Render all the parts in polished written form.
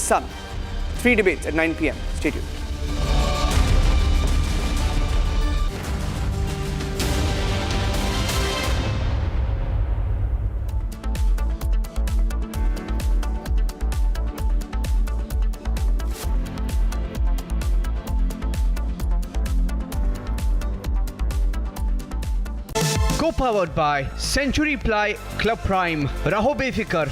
Sun. 3 debates at 9 p.m. Stay tuned. Co-powered by Century Ply Club Prime. रहो बेफिक्र.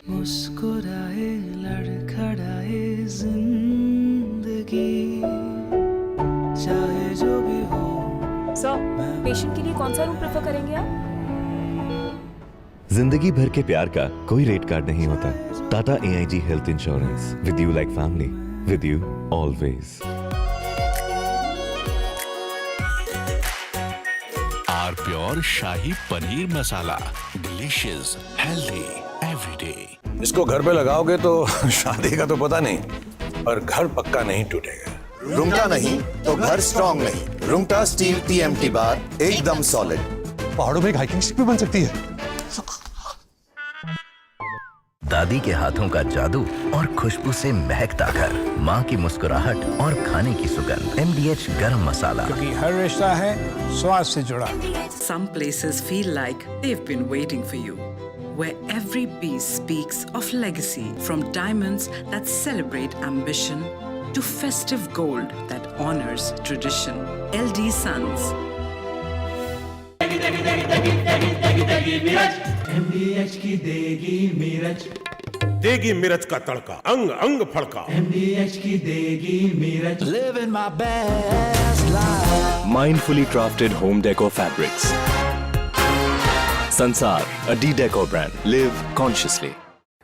मुस्कुराए लड़खड़ाए जिंदगी चाहे जो भी हो. सर, पेशेंट के लिए कौन सा रूम प्रेफर करेंगे आप? जिंदगी भर के प्यार का कोई रेट कार्ड नहीं होता. Tata AIG health insurance. With you like family. With you always. Our pure shahi paneer masala. Delicious, healthy, everyday. इसको घर पे लगाओगे तो शादी का तो पता नहीं, पर घर पक्का नहीं टूटेगा. रुंगटा नहीं तो घर स्ट्रॉन्ग नहीं. रुंगटा स्टील TMT बार एकदम सॉलिड. पहाड़ों में हाइकिंग शिप भी बन सकती है. दादी के हाथों का जादू और खुशबू से महकता घर. माँ की मुस्कुराहट और खाने की सुगंध. MDH गरम मसाला. क्योंकि हर रिश्ता है स्वाद से जुड़ा. Some places feel like they've been waiting for you, where every piece speaks of legacy, from diamonds that celebrate ambition to festive gold that honors tradition. LD Sons. MDH की देगी मिर्च. देगी मिर्च का तड़का. अंग अंग फड़का. MDH की देगी मिर्च. Living my best life. Mindfully crafted home decor fabrics. Sansar, a D-Decor brand. Live consciously.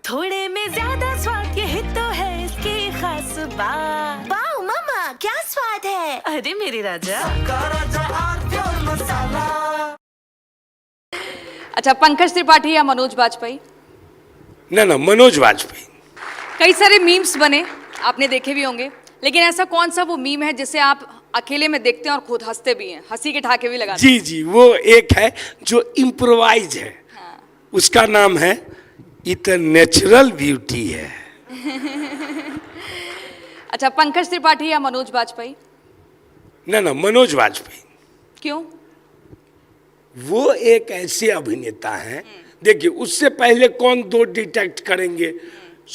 थोड़े में ज्यादा स्वाद, यही तो है इसकी खास बात. वाओ मामा, क्या स्वाद है. अरे मेरे राजा. अच्छा, पंकज त्रिपाठी या मनोज वाजपेयी? ना मनोज वाजपेयी. कई सारे मीम्स बने, आपने देखे भी होंगे, लेकिन ऐसा कौन सा वो मीम है जिसे आप अकेले में देखते हैं और खुद हंसते भी हैं, हंसी के ठाके भी लगाते हैं? जी, वो एक है जो इम्प्रोवाइज है. हाँ. उसका नाम है इट नेचुरल ब्यूटी है. अच्छा, पंकज त्रिपाठी या मनोज वाजपेयी? ना मनोज वाजपेयी. क्यों? वो एक ऐसे अभिनेता हैं, देखिए उससे पहले कौन दो डिटेक्ट करेंगे,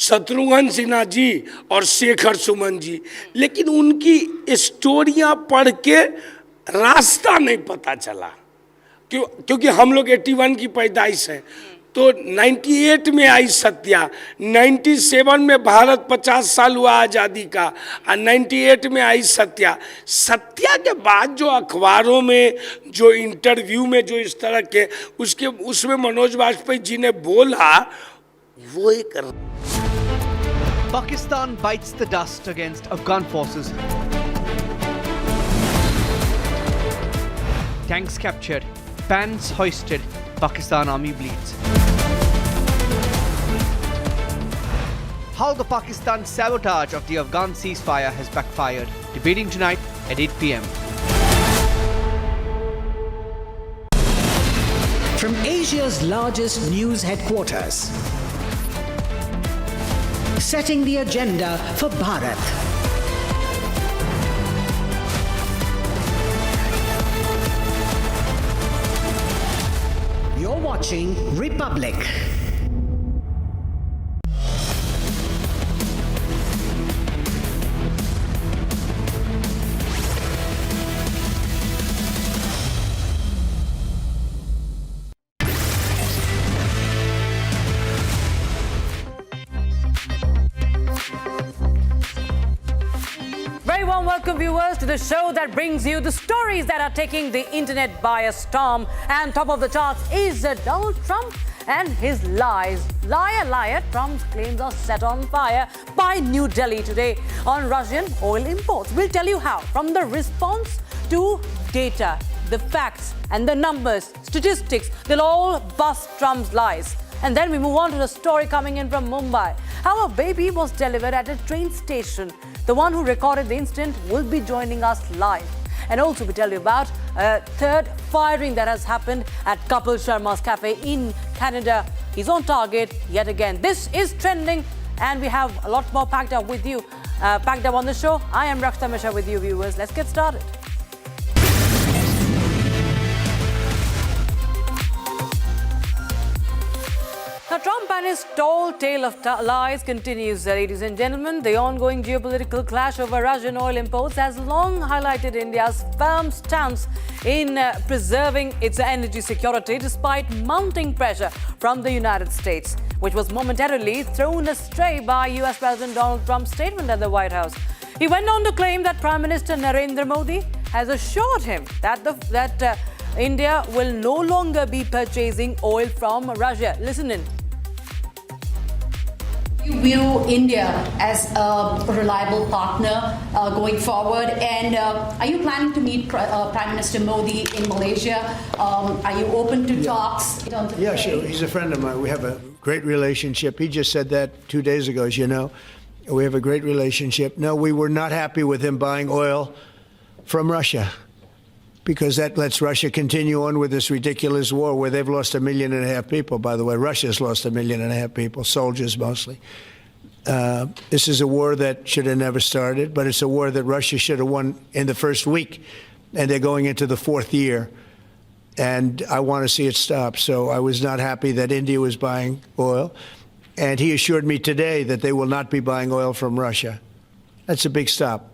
शत्रुघ्न सिन्हा जी और शेखर सुमन जी. लेकिन उनकी स्टोरियां पढ़ के रास्ता नहीं पता चला, क्योंकि हम लोग 81 की पैदाइश है, तो 98 में आई सत्या, 97 में भारत 50 साल हुआ आज़ादी का, और 98 में आई सत्या. सत्या के बाद जो अखबारों में, जो इंटरव्यू में जो इस तरह के उसमें मनोज वाजपेयी जी ने बोला, वो एक. Pakistan bites the dust against Afghan forces. Tanks captured, banners hoisted, Pakistan army bleeds. How the Pakistan sabotage of the Afghan ceasefire has backfired. Debating tonight at 8 p.m. From Asia's largest news headquarters, setting the agenda for Bharat. You're watching Republic. Very warm welcome, viewers, to the show that brings you the stories that are taking the internet by a storm. And top of the charts is Donald Trump and his lies. Liar, liar, Trump's claims are set on fire by New Delhi today on Russian oil imports. We'll tell you how, from the response to data, the facts and the numbers, statistics, they'll all bust Trump's lies. And then we move on to the story coming in from Mumbai. How a baby was delivered at a train station. The one who recorded the incident will be joining us live. And also we tell you about a third firing that has happened at Kapil Sharma's cafe in Canada. He's on target yet again. This is trending and we have a lot more packed up on the show. I am Rakshita Mishra with you, viewers. Let's get started. Now, Trump and his tall tale of lies continues, ladies and gentlemen. The ongoing geopolitical clash over Russian oil imports has long highlighted India's firm stance in preserving its energy security despite mounting pressure from the United States, which was momentarily thrown astray by US President Donald Trump's statement at the White House. He went on to claim that Prime Minister Narendra Modi has assured him that India will no longer be purchasing oil from Russia. Listen in. You view India as a reliable partner going forward, and are you planning to meet Prime Minister Modi in Malaysia? Are you open to talks? Yeah, sure. He's a friend of mine. We have a great relationship. He just said that 2 days ago, as you know. We have a great relationship. No, we were not happy with him buying oil from Russia, because that lets Russia continue on with this ridiculous war where they've lost 1.5 million people. By the way, Russia's lost 1.5 million people, soldiers mostly. This is a war that should have never started, but it's a war that Russia should have won in the first week, and they're going into the 4th year. And I want to see it stop. So I was not happy that India was buying oil. And he assured me today that they will not be buying oil from Russia. That's a big stop.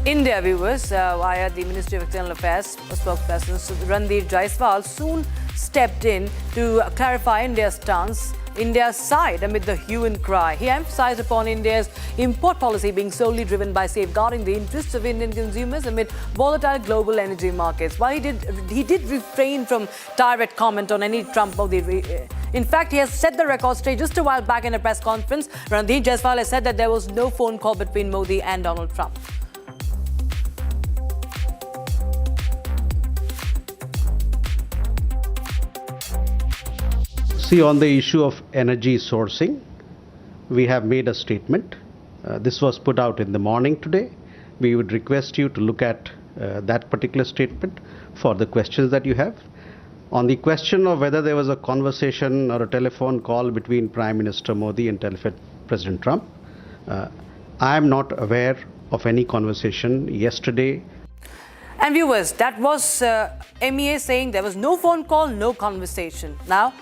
India, viewers, via the Ministry of External Affairs spokesperson Ranveer Jaiswal soon stepped in to clarify India's stance, India's side amid the hue and cry. He emphasized upon India's import policy being solely driven by safeguarding the interests of Indian consumers amid volatile global energy markets. While he did refrain from direct comment on any Trump of the. In fact, he has set the record straight just a while back in a press conference. Ranveer Jaiswal has said that there was no phone call between Modi and Donald Trump. See, on the issue of energy sourcing, we have made a statement. This was put out in the morning today. We would request you to look at that particular statement for the questions that you have. On the question of whether there was a conversation or a telephone call between Prime Minister Modi and President Trump, I am not aware of any conversation yesterday. And viewers, that was MEA saying there was no phone call, no conversation. Now,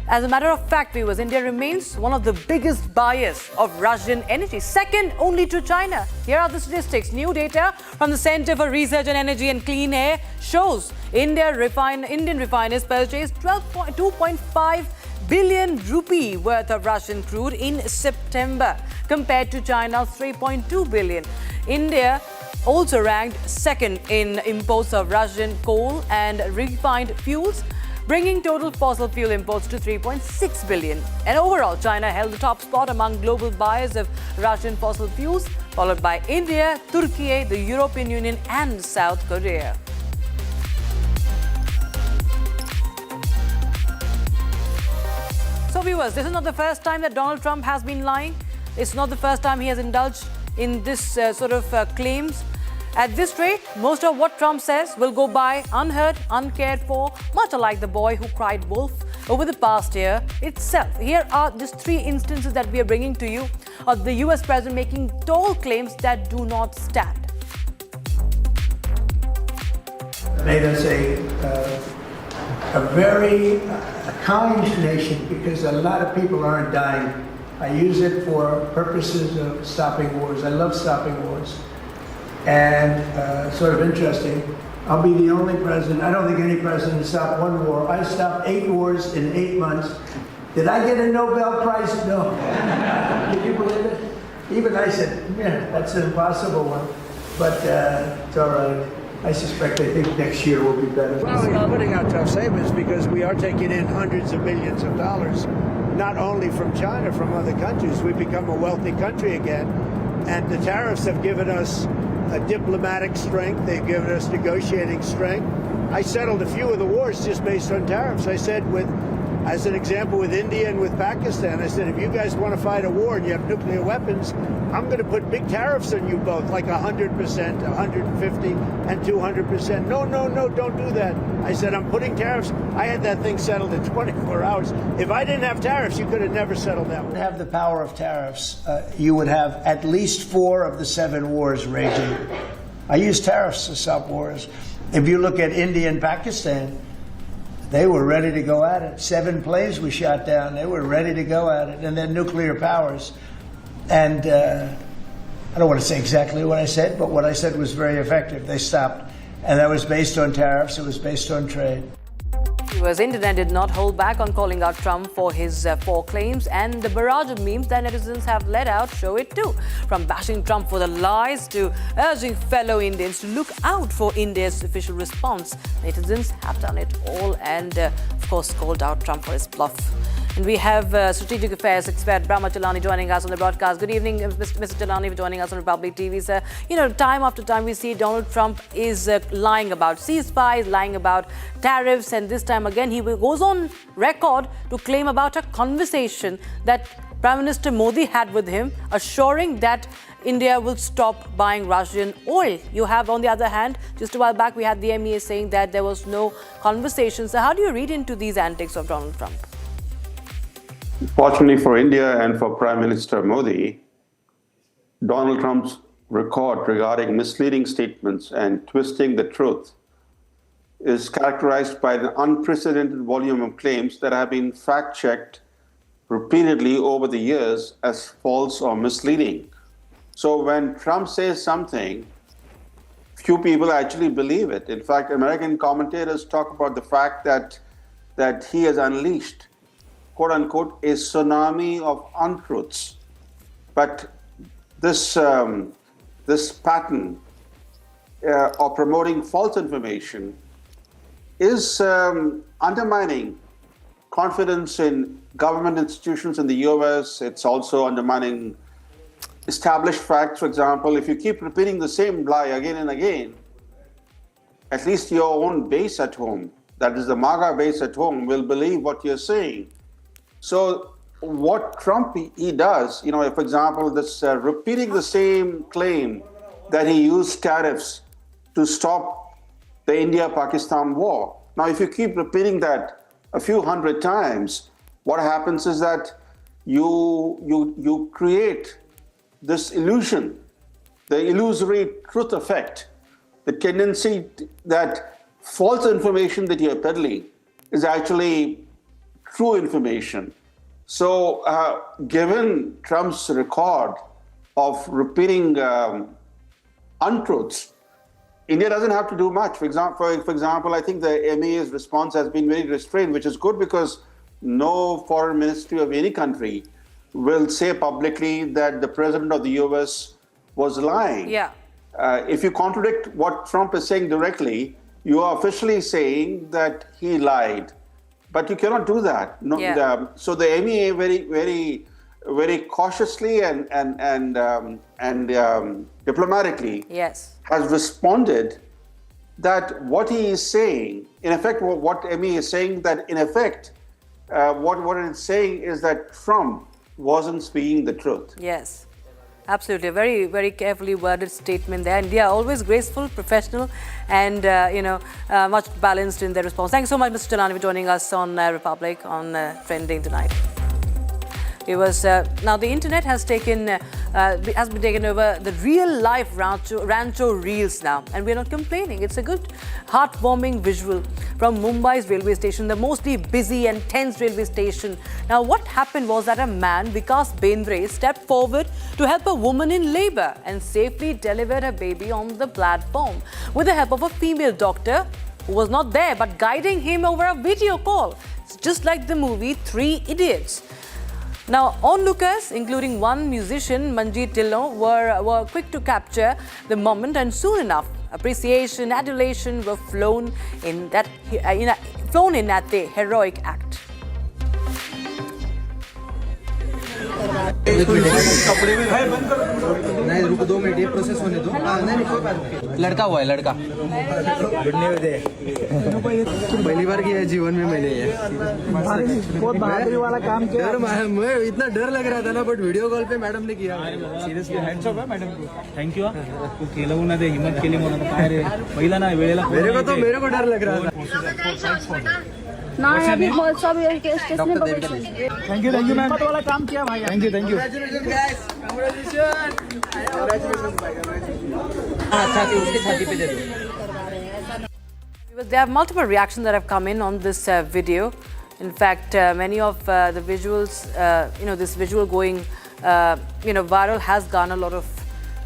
as a matter of fact, viewers, India remains one of the biggest buyers of Russian energy, second only to China. Here are the statistics. New data from the Center for Research on Energy and Clean Air shows Indian refiners purchased 2.5 billion rupee worth of Russian crude in September, compared to China's 3.2 billion. India also ranked second in imports of Russian coal and refined fuels, bringing total fossil fuel imports to 3.6 billion. And overall, China held the top spot among global buyers of Russian fossil fuels, followed by India, Turkey, the European Union, and South Korea. So viewers, this is not the first time that Donald Trump has been lying. It's not the first time he has indulged in this claims. At this rate, most of what Trump says will go by unheard, uncared for, much like the boy who cried wolf over the past year itself. Here are just 3 instances that we are bringing to you of the US president making tall claims that do not stand. Made us a very kind nation because a lot of people aren't dying. I use it for purposes of stopping wars. I love stopping wars. And sort of interesting, I'll be the only president, I don't think any president stopped one war. I stopped 8 wars in 8 months. Did I get a Nobel Prize? No. Can you believe it? Even I said, yeah, that's an impossible one. But it's all right. I think next year will be better. Well, we're putting out tough savings because we are taking in hundreds of millions of dollars, not only from China, from other countries. We've become a wealthy country again. And the tariffs have given us a diplomatic strength. They've given us negotiating strength. I settled a few of the wars just based on tariffs. I said with As an example, with India and with Pakistan, I said, if you guys want to fight a war and you have nuclear weapons, I'm going to put big tariffs on you both, like 100%, 150, and 200%. No, no, no, don't do that. I said, I'm putting tariffs. I had that thing settled in 24 hours. If I didn't have tariffs, you could have never settled that one. Have the power of tariffs, you would have at least 4 of the 7 wars raging. I use tariffs to stop wars. If you look at India and Pakistan, they were ready to go at it. 7 planes we shot down. They were ready to go at it. And then nuclear powers. And I don't want to say exactly what I said, but what I said was very effective. They stopped. And that was based on tariffs. It was based on trade. US internet did not hold back on calling out Trump for his 4 claims, and the barrage of memes that netizens have let out show it too. From bashing Trump for the lies to urging fellow Indians to look out for India's official response, netizens have done it all and, of course, called out Trump for his bluff. And we have strategic affairs expert Brahma Chalani joining us on the broadcast. Good evening, Mr. Chalani, for joining us on Republic TV, sir. You know, time after time we see Donald Trump is lying about ceasefires, lying about tariffs, and this time again he goes on record to claim about a conversation that Prime Minister Modi had with him, assuring that India will stop buying Russian oil. You have, on the other hand, just a while back we had the MEA saying that there was no conversation. So how do you read into these antics of Donald Trump? Fortunately for India and for Prime Minister Modi, Donald Trump's record regarding misleading statements and twisting the truth is characterized by the unprecedented volume of claims that have been fact-checked repeatedly over the years as false or misleading. So when Trump says something, few people actually believe it. In fact, American commentators talk about the fact that he has unleashed, quote unquote, a tsunami of untruths. But this pattern of promoting false information is undermining confidence in government institutions in the US. It's also undermining established facts. For example, if you keep repeating the same lie again and again, at least your own base at home, that is the MAGA base at home, will believe what you're saying. So what Trump he does, you know, for example, this repeating the same claim that he used tariffs to stop the India-Pakistan war. Now, if you keep repeating that a few hundred times, what happens is that you create this illusion, the illusory truth effect, the tendency that false information that you're peddling is actually true information. So given Trump's record of repeating untruths, India doesn't have to do much. For example, I think the MEA's response has been very restrained, which is good because no foreign ministry of any country will say publicly that the president of the US was lying. Yeah. If you contradict what Trump is saying directly, you are officially saying that he lied. But you cannot do that. No, yeah. So the MEA very cautiously and diplomatically has responded that what he is saying, in effect, what MEA is saying, that in effect, what it is saying is that Trump wasn't speaking the truth. Yes. Absolutely, a very, very carefully worded statement there. And they are always graceful, professional, and much balanced in their response. Thanks so much, Mr. Chalani, for joining us on Republic on Trending tonight. It was now the internet has been taken over the real life Rancho Reels now, and we're not complaining. It's a good, heartwarming visual from Mumbai's railway station, the mostly busy and tense railway station. Now, what happened was that a man, Vikas Bendre, stepped forward to help a woman in labor and safely delivered her baby on the platform with the help of a female doctor who was not there but guiding him over a video call. It's just like the movie 3 Idiots. Now, onlookers, including one musician, Manjeet Dillon, were quick to capture the moment, and soon enough, appreciation, adulation were flown in at the heroic act. नहीं रुको 2 minute, ये process होने दो। नहीं कोई बात नहीं, लड़का हुआ है, लड़का। पहली बार किया है जीवन में मैंने ये। बहुत बहादुरी वाला काम किया। मैं इतना डर लग रहा था ना, बट वीडियो कॉल पे मैडम ने किया। सिरियसली हैंड्स ऑफ है मैडम को, थँक्यू हा तू केलं ना ते हिम्मत केली म्हणून काय रे पहिला ना वेळेला मेरे को डर लग रहा था। ना अभी बहुत सब केस ने थैंक यू मैम, हिम्मत वाला काम किया भाई, थैंक यू उसके छाती पे दे दो। There are multiple reactions that have come in on this video. In fact, many of the visuals, this visual going, viral has garnered a lot of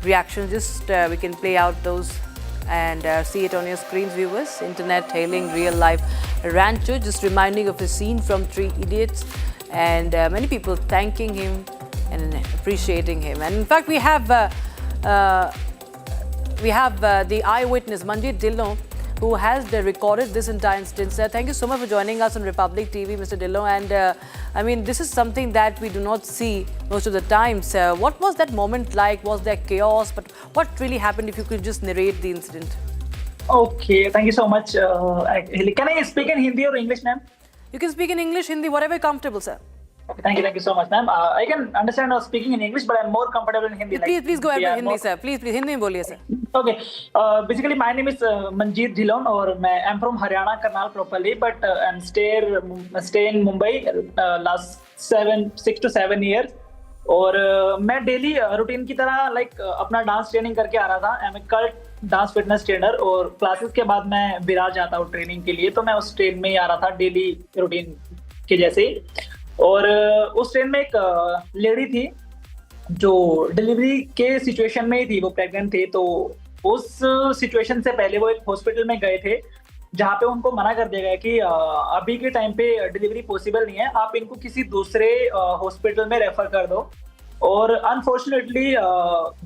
reactions. Just we can play out those and see it on your screens, viewers. Internet hailing real life Rancho, just reminding of a scene from Three Idiots, and many people thanking him and appreciating him. And in fact, we have the eyewitness Manjeet Dillon, who has recorded this entire instance. Thank you so much for joining us on Republic TV, Mr. Dillon. And I mean, this is something that we do not see most of the times. What was that moment like? Was there chaos? But what really happened, if you could just narrate the incident? Okay, thank you so much. Can I speak in Hindi or English, ma'am? You can speak in English, Hindi, whatever you're comfortable, sir. Okay, thank you so much, ma'am. I can understand speaking in English, but I'm more comfortable in Hindi. Please go ahead with Hindi, sir. Please, Hindi में बोलिए, sir. Okay. Basically, my name is Manjeet Dillon, और I'm from Haryana, Karnal properly, but I'm stay in Mumbai last 6 to 7 years. और मैं daily routine की तरह अपना dance training करके आ रहा था। I am a cult dance fitness trainer, और क्लासेस के बाद मैं विरार जाता हूँ ट्रेनिंग के लिए, तो मैं उस ट्रेन में ही आ रहा था डेली रूटीन के जैसे। और उस ट्रेन में एक लेडी थी जो डिलीवरी के सिचुएशन में ही थी, वो प्रेग्नेंट थे। तो उस सिचुएशन से पहले वो एक हॉस्पिटल में गए थे, जहाँ पे उनको मना कर दिया गया कि अभी के टाइम पे डिलीवरी पॉसिबल नहीं है, आप इनको किसी दूसरे हॉस्पिटल में रेफर कर दो। और अनफॉर्चुनेटली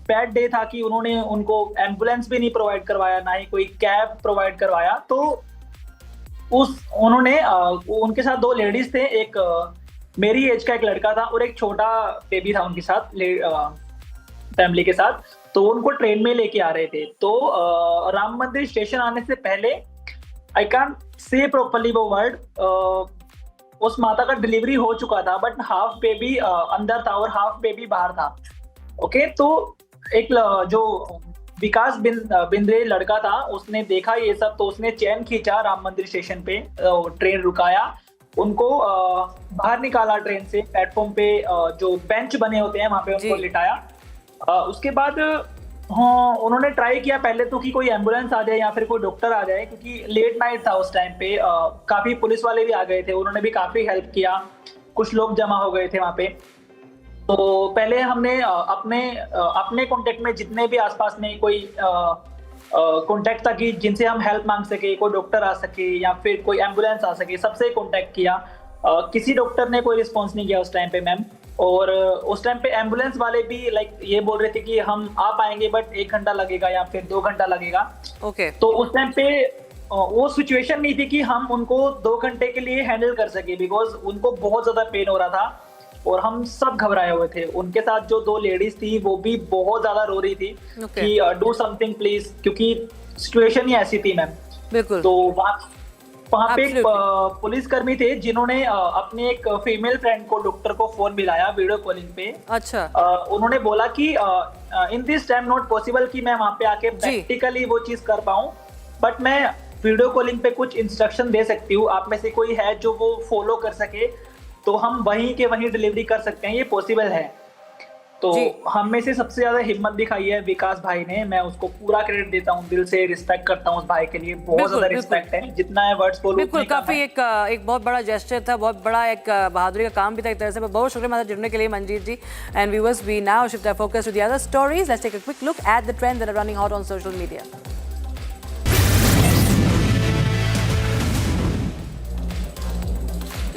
बैड डे था कि उन्होंने उनको एम्बुलेंस भी नहीं प्रोवाइड करवाया, ना ही कोई कैब प्रोवाइड करवाया। तो उन्होंने उनके साथ 2 लेडीज थे, एक मेरी एज का एक लड़का था और एक छोटा बेबी था उनके साथ फैमिली के साथ। तो उनको ट्रेन में लेके आ रहे थे। तो राम मंदिर स्टेशन आने से पहले, आई कांट से प्रॉपर्ली वो वर्ड, उस माता का डिलीवरी हो चुका था, बट हाफ बेबी अंदर था और हाफ बेबी बाहर था। ओके, तो एक जो विकास बिंद्रे लड़का था, उसने देखा ये सब, तो उसने चैन खींचा राम मंदिर स्टेशन पे, ट्रेन रुकाया, उनको बाहर निकाला ट्रेन से, प्लेटफॉर्म पे जो बेंच बने होते हैं वहां पे उनको लिटाया। उसके बाद उन्होंने ट्राई किया पहले तो कि कोई एम्बुलेंस आ जाए या फिर कोई डॉक्टर आ जाए, क्योंकि लेट नाइट था उस टाइम पे। काफी पुलिस वाले भी आ गए थे, उन्होंने भी काफी हेल्प किया, कुछ लोग जमा हो गए थे वहां पे। तो पहले हमने अपने कॉन्टेक्ट में जितने भी आसपास में कोई कॉन्टेक्ट था कि जिनसे हम हेल्प मांग सके, कोई डॉक्टर आ सके या फिर कोई एम्बुलेंस आ सके, सबसे कॉन्टेक्ट किया। किसी डॉक्टर ने कोई रिस्पॉन्स नहीं किया उस टाइम पे, मैम। और उस टाइम पे एम्बुलेंस वाले भी ये बोल रहे थे कि हम आ पाएंगे, बट 1 घंटा लगेगा या फिर 2 घंटा लगेगा। ओके। तो उस टाइम पे वो सिचुएशन नहीं थी कि हम उनको 2 घंटे के लिए हैंडल कर सके, बिकॉज उनको बहुत ज्यादा पेन हो रहा था और हम सब घबराए हुए थे। उनके साथ जो 2 लेडीज थी वो भी बहुत ज्यादा रो रही थी कि डू समथिंग प्लीज, क्योंकि सिचुएशन ही ऐसी थी, मैम। बिल्कुल। तो वहाँ पे एक पुलिस कर्मी थे जिन्होंने अपने एक फीमेल फ्रेंड को, डॉक्टर को फोन मिलाया वीडियो कॉलिंग पे। अच्छा। उन्होंने बोला कि in this time not possible कि मैं वहाँ पे आके प्रैक्टिकली वो चीज कर पाऊँ, बट मैं वीडियो कॉलिंग पे कुछ इंस्ट्रक्शन दे सकती हूँ। आप में से कोई है जो वो फॉलो कर सके तो हम वहीं के वहीं डिलीवरी कर सकते हैं, ये पॉसिबल है। तो हम में से सबसे ज्यादा हिम्मत दिखाई है विकास भाई ने, मैं उसको पूरा क्रेडिट देता हूँ, दिल से रिस्पेक्ट करता हूँ उस भाई के लिए, बहुत ज्यादा रिस्पेक्ट है, जितना है वर्ड्स बोलूं। बिल्कुल, काफी एक बहुत बड़ा जेस्चर था, बहुत बड़ा एक बहादुरी का काम भी था एक तरह से। बहुत शुक्रिया हमारे जुड़ने के लिए Manjeet ji. And viewers, we now shift our focus to the other stories. Let's take a quick look at the trends that are running hot on social media.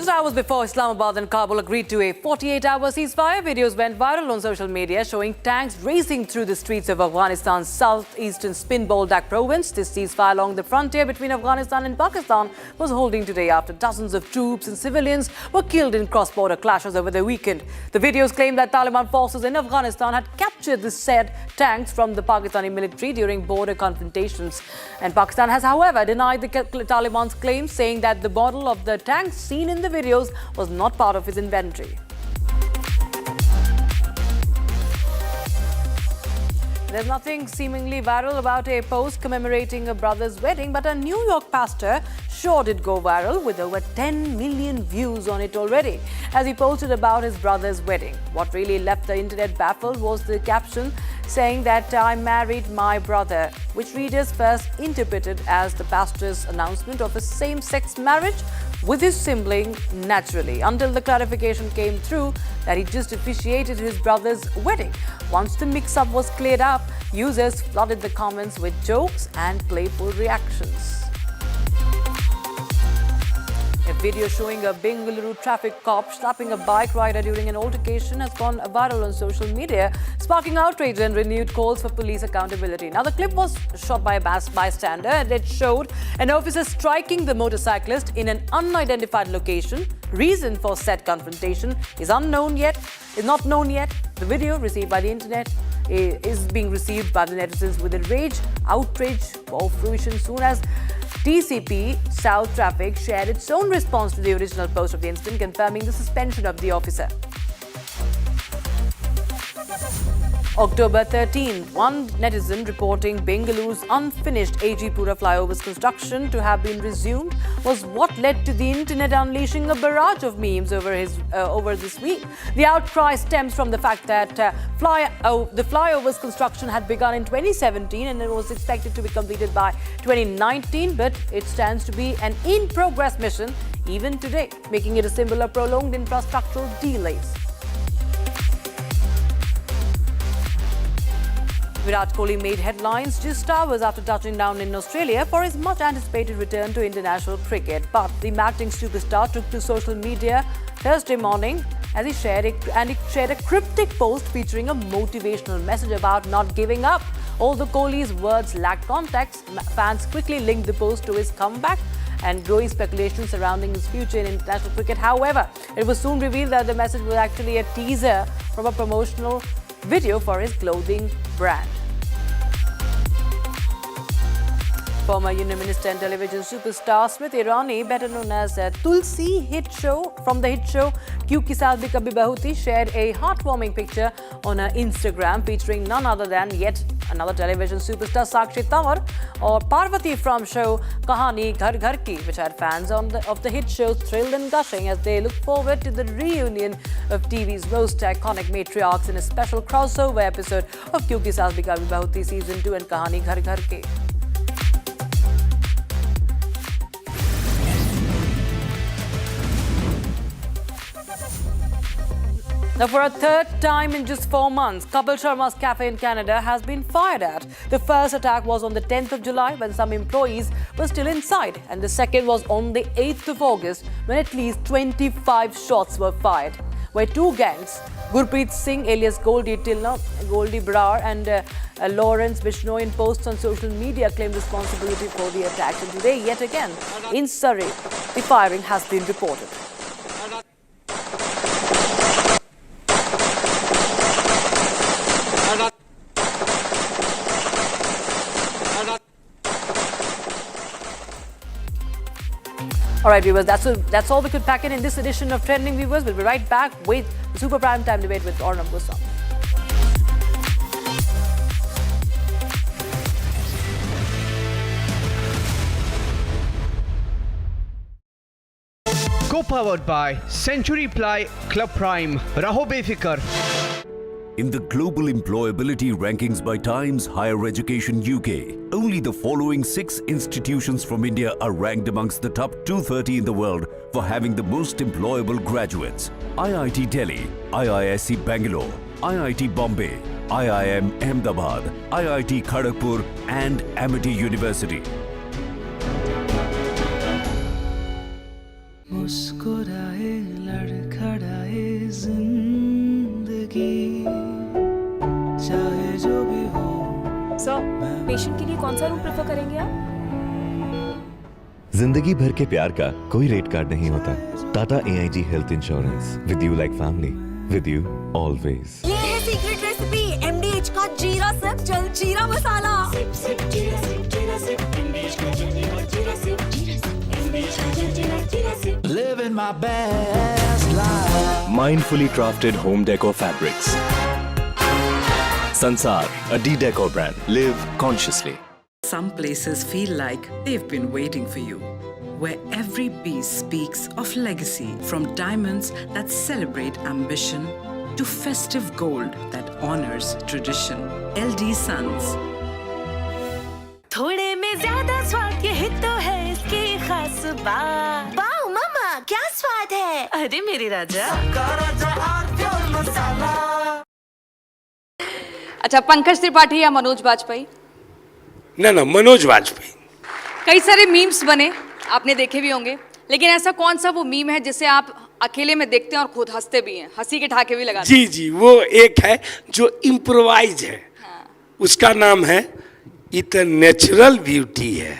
Just hours before Islamabad and Kabul agreed to a 48-hour ceasefire, videos went viral on social media showing tanks racing through the streets of Afghanistan's southeastern Spin-Boldak province. This ceasefire along the frontier between Afghanistan and Pakistan was holding today after dozens of troops and civilians were killed in cross-border clashes over the weekend. The videos claim that Taliban forces in Afghanistan had captured the said tanks from the Pakistani military during border confrontations. And Pakistan has, however, denied the Taliban's claims, saying that the model of the tanks seen in the videos was not part of his inventory. There's nothing seemingly viral about a post commemorating a brother's wedding, but a New York pastor sure did go viral with over 10 million views on it already as he posted about his brother's wedding. What really left the internet baffled was the caption saying that I married my brother, which readers first interpreted as the pastor's announcement of a same-sex marriage with his sibling naturally, until the clarification came through that he just officiated his brother's wedding. Once the mix-up was cleared up, users flooded the comments with jokes and playful reactions. A video showing a Bengaluru traffic cop slapping a bike rider during an altercation has gone viral on social media, sparking outrage and renewed calls for police accountability. Now, the clip was shot by a bystander and it showed an officer striking the motorcyclist in an unidentified location. Reason for said confrontation is not known yet. The video received by the internet is being received by the netizens with outrage for fruition soon as TCP South Traffic shared its own response to the original post of the incident, confirming the suspension of the officer. October 13, one netizen reporting Bengaluru's unfinished AG Pura flyover's construction to have been resumed was what led to the internet unleashing a barrage of memes over this week. The outcry stems from the fact that the flyover's construction had begun in 2017 and it was expected to be completed by 2019, but it stands to be an in-progress mission even today, making it a symbol of prolonged infrastructural delays. Virat Kohli made headlines just hours after touching down in Australia for his much-anticipated return to international cricket. But the batting superstar took to social media Thursday morning as he shared a cryptic post featuring a motivational message about not giving up. Although Kohli's words lacked context, fans quickly linked the post to his comeback and growing speculation surrounding his future in international cricket. However, it was soon revealed that the message was actually a teaser from a promotional video for his clothing brand. Former Union Minister and television superstar Smriti Irani, better known as Tulsi from the hit show Kyunki Saas Bhi Kabhi Bahu Thi, shared a heartwarming picture on her Instagram featuring none other than yet another television superstar Sakshi Tanwar or Parvati from show Kahani Ghar Ghar Ki, which had fans of the hit show thrilled and gushing as they look forward to the reunion of TV's most iconic matriarchs in a special crossover episode of Kyunki Saas Bhi Kabhi Bahu Thi Season 2 and Kahani Ghar Ghar Ki. Now, for a third time in just 4 months, Kapil Sharma's cafe in Canada has been fired at. The first attack was on the 10th of July when some employees were still inside, and the second was on the 8th of August when at least 25 shots were fired, where two gangs, Gurpreet Singh alias Goldie Brar and Lawrence Bishnoi, in posts on social media claimed responsibility for the attacks. And today, yet again, in Surrey, the firing has been reported. All right, viewers, that's all we could pack in this edition of Trending, viewers. We'll be right back with the Super Prime Time debate with Arnab Goswami. Co-powered by Century Ply Club Prime. Raho befikar. In the global employability rankings by Times Higher Education UK, only the following 6 institutions from India are ranked amongst the top 230 in the world for having the most employable graduates: IIT Delhi, IISc Bangalore, IIT Bombay, IIM Ahmedabad, IIT Kharagpur and Amity University. मुस्कुराए लड़खड़ाए जिंदगी चाहे जो भी हो। Sir, patient के लिए कौन सा रूम प्रेफर करेंगे आप? जिंदगी भर के प्यार का कोई रेट कार्ड नहीं होता। Tata AIG health insurance, with you like family, with you always. ये है सीक्रेट रेसिपी MDH का जीरा सिप जल जीरा मसाला। सिप सिप जीरा सिप जीरा सिप MDH का जल जीरा जीरा सिप MDH का जल जीरा जीरा SIP. Living my best life. Mindfully crafted home decor fabrics. Sansar, a D-Decor brand. Live consciously. Some places feel like they've been waiting for you, where every piece speaks of legacy, from diamonds that celebrate ambition to festive gold that honors tradition. LD Sons. थोड़े में ज्यादा स्वाद ये ही तो है इसकी खास बात। वाओ मामा क्या स्वाद है। अरे मेरे राजा। अच्छा, पंकज त्रिपाठी या मनोज बाजपेयी? ना मनोज वाजपेयी। कई सारे मीम्स बने, आपने देखे भी होंगे, लेकिन ऐसा कौन सा वो मीम है जिसे आप अकेले में देखते हैं और खुद हंसते भी हैं, हंसी के ठाके भी लगाते हैं? जी, वो एक है जो इम्प्रोवाइज है। हाँ। उसका नाम है इतना नेचुरल ब्यूटी है।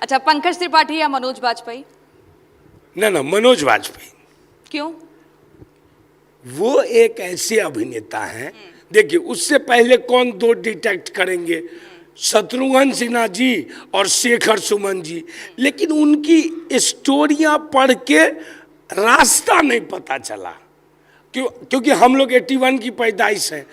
अच्छा, पंकज त्रिपाठी या मनोज बाजपेयी? ना मनोज वाजपेयी। क्यों? वो एक ऐसे अभिनेता हैं, देखिए उससे पहले कौन दो डिटेक्ट करेंगे, शत्रुघ्न सिन्हा जी और शेखर सुमन जी, लेकिन उनकी स्टोरियां पढ़ के रास्ता नहीं पता चला। क्योंकि हम लोग 81 की पैदाइश है,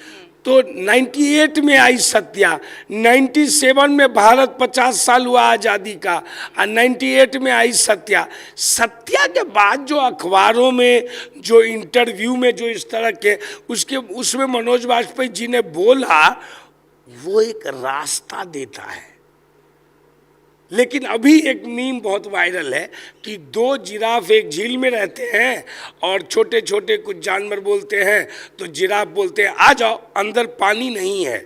तो 98 में आई सत्या, 97 में भारत 50 साल हुआ आज़ादी का, और 98 में आई सत्या। सत्या के बाद जो अखबारों में, जो इंटरव्यू में जो इस तरह के उसमें मनोज वाजपेयी जी ने बोला, वो एक रास्ता देता है। लेकिन अभी एक मीम बहुत वायरल है कि दो जिराफ एक झील में रहते हैं और छोटे छोटे कुछ जानवर बोलते हैं, तो जिराफ बोलते हैं आ जाओ, अंदर पानी नहीं है।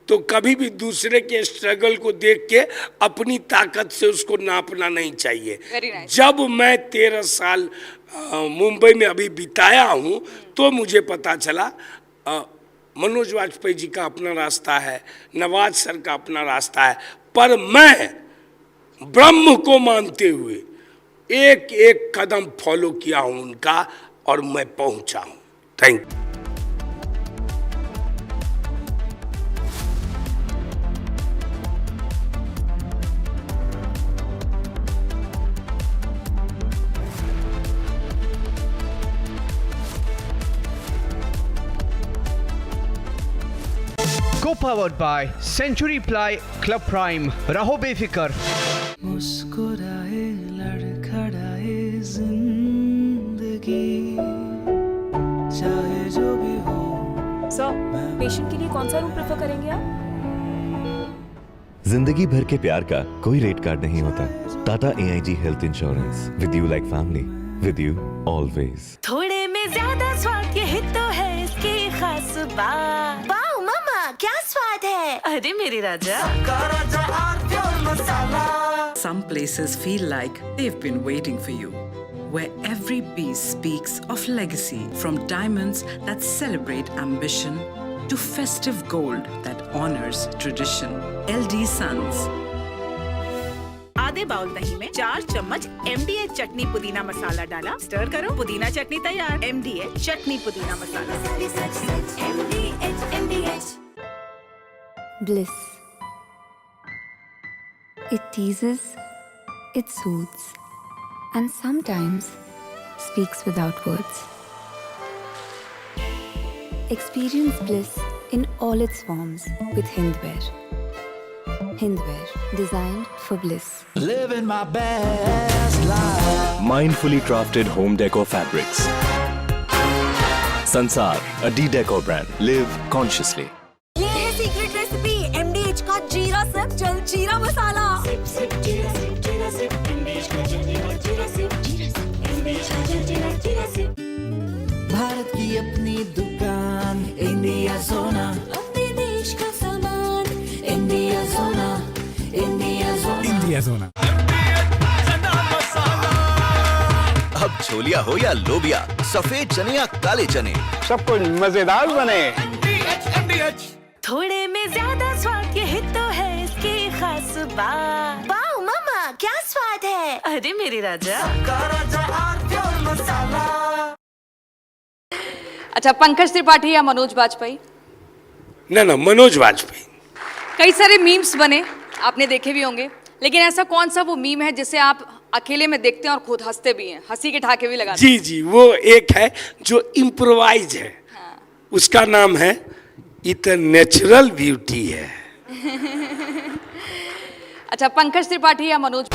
तो कभी भी दूसरे के स्ट्रगल को देख के अपनी ताकत से उसको नापना नहीं चाहिए। जब मैं 13 साल मुंबई में अभी बिताया हूँ, तो मुझे पता चला मनोज वाजपेयी जी का अपना रास्ता है, नवाज सर का अपना रास्ता है, पर मैं ब्रह्म को मानते हुए एक एक कदम फॉलो किया हूं उनका, और मैं पहुंचा हूं। Thank you. Co-powered by Century Ply Club Prime. रहो बेफिक्र। मुस्कुराए लड़खड़ाए जिंदगी चाहे जो भी हो। सर, पेशेंट के लिए कौन सा रूम प्रेफर करेंगे आप? जिंदगी भर के प्यार का कोई रेट कार्ड नहीं होता। Tata AIG health insurance, with you like family, with you always. थोड़े में ज्यादा स्वाद ये ही तो है इसकी खास बात। वाओ मामा क्या स्वाद है। अरे मेरे राजा। Some places feel like they've been waiting for you, where every piece speaks of legacy, from diamonds that celebrate ambition to festive gold that honors tradition. LD Sons. आधे बाउल दही में 4 चम्मच MDH चटनी पुदीना मसाला डाला, स्टर करो, पुदीना चटनी तैयार। MDH चटनी पुदीना मसाला। MDH। Bliss. It teases, it soothes, and sometimes speaks without words. Experience bliss in all its forms with Hindware. Hindware, designed for bliss. Living my best life. Mindfully crafted home decor fabrics. Sansar, a D-Decor brand. Live consciously. ये है secret recipe MDH का जीरा SIP जल जीरा मसाला। SIP SIP जीरा SIP जीरा SIP MDH का जल जीरा सिप MDH का जल जीरा सिप। भारत की अपनी दुकान, इंडिया सोना। अपने देश का सामान, इंडिया सोना, इंडिया सोना। इंडिया सोना। छोलिया हो या लोबिया, सफेद चने या काले चने, सब कुछ मजेदार बने। थोड़े में ज्यादा स्वाद, यही तो है इसकी खास बात। वाओ मामा, क्या स्वाद है। अरे मेरे राजा। अच्छा, पंकज त्रिपाठी या मनोज बाजपेयी? ना मनोज वाजपेयी। कई सारे मीम्स बने, आपने देखे भी होंगे, लेकिन ऐसा कौन सा वो मीम है जिसे आप अकेले में देखते हैं और खुद हंसते भी हैं, हंसी के ठहाके भी लगाते हैं? जी, वो एक है जो इम्प्रोवाइज है। हाँ। उसका नाम है इट नेचुरल ब्यूटी है। अच्छा, पंकज त्रिपाठी या Manoj?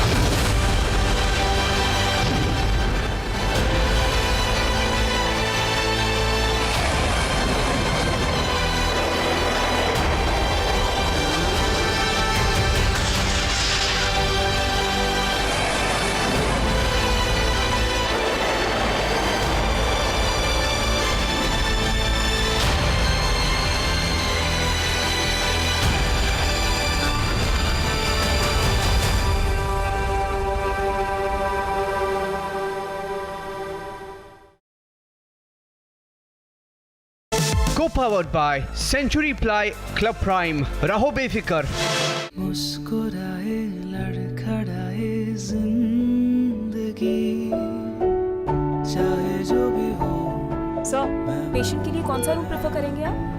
Co-powered by Century Ply Club Prime. रहो बेफिक्र। मुस्कुराए लड़खड़ाए जिंदगी, चाहे जो भी हो। सर, पेशेंट के लिए कौन सा रूम प्रेफर करेंगे आप?